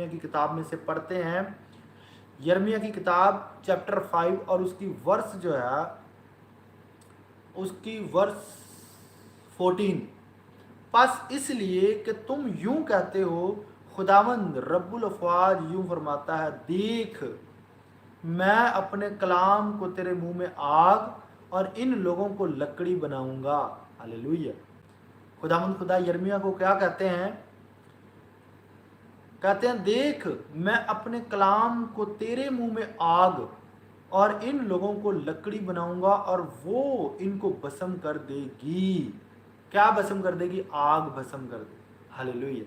यिर्मयाह की किताब में से पढ़ते हैं। यिर्मयाह की किताब चैप्टर 5 और उसकी वर्स जो है, उसकी वर्स 14। बस इसलिए कि तुम यूं कहते हो, खुदावंद रब्बुल अफ़वाज यूं फरमाता है, देख मैं अपने कलाम को तेरे मुंह में आग और इन लोगों को लकड़ी बनाऊंगा। हालेलुया। खुदावंद खुदा यिर्मयाह को क्या कहते हैं? कहते हैं देख मैं अपने कलाम को तेरे मुंह में आग और इन लोगों को लकड़ी बनाऊंगा और वो इनको भस्म कर देगी। क्या भस्म कर देगी? आग भस्म कर देगी। हालेलुया।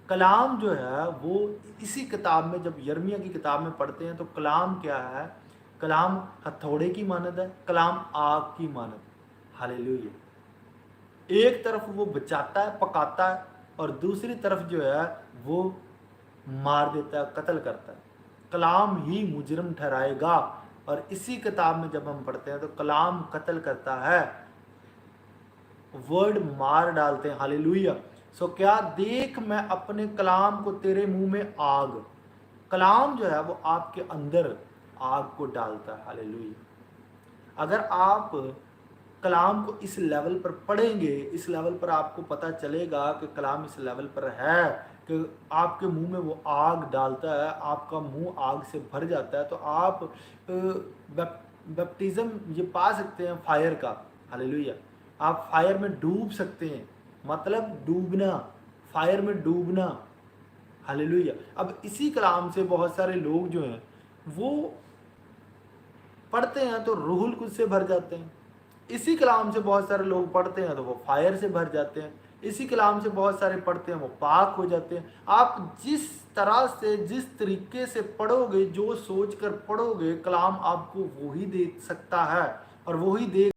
कलाम जो है वो इसी किताब में, जब यिर्मयाह की किताब में पढ़ते हैं तो कलाम क्या है? कलाम हथौड़े की मानद है, कलाम आग की मानद। हालेलुया। एक तरफ वो बचाता है, पकाता है, और दूसरी तरफ जो है वो मार देता है, कत्ल करता है। कलाम ही मुजरिम ठहराएगा। और इसी किताब में जब हम पढ़ते हैं तो कलाम कत्ल करता है, वर्ड मार डालते हैं। हालेलुया। सो क्या? देख मैं अपने कलाम को तेरे मुंह में आग, कलाम जो है वो आपके अंदर आग को डालता है। हालेलुया। अगर आप कलाम को इस लेवल पर पढ़ेंगे, इस लेवल पर आपको पता चलेगा कि कलाम इस लेवल पर है कि आपके मुंह में वो आग डालता है, आपका मुंह आग से भर जाता है, तो आप बैप्टिज्म ये पा सकते हैं फायर का। हालेलुया। आप फायर में डूब सकते हैं, मतलब डूबना, फायर में डूबना। हालेलुया। अब इसी कलाम से बहुत सारे लोग जो हैं वो पढ़ते हैं तो रूहुल कुद्स से भर जाते हैं। इसी कलाम से बहुत सारे लोग पढ़ते हैं तो वो फायर से भर जाते हैं। इसी कलाम से बहुत सारे पढ़ते हैं वो पाक हो जाते हैं। आप जिस तरह से, जिस तरीके से पढ़ोगे, जो सोच कर पढ़ोगे, कलाम आपको वही दे सकता है और वही दे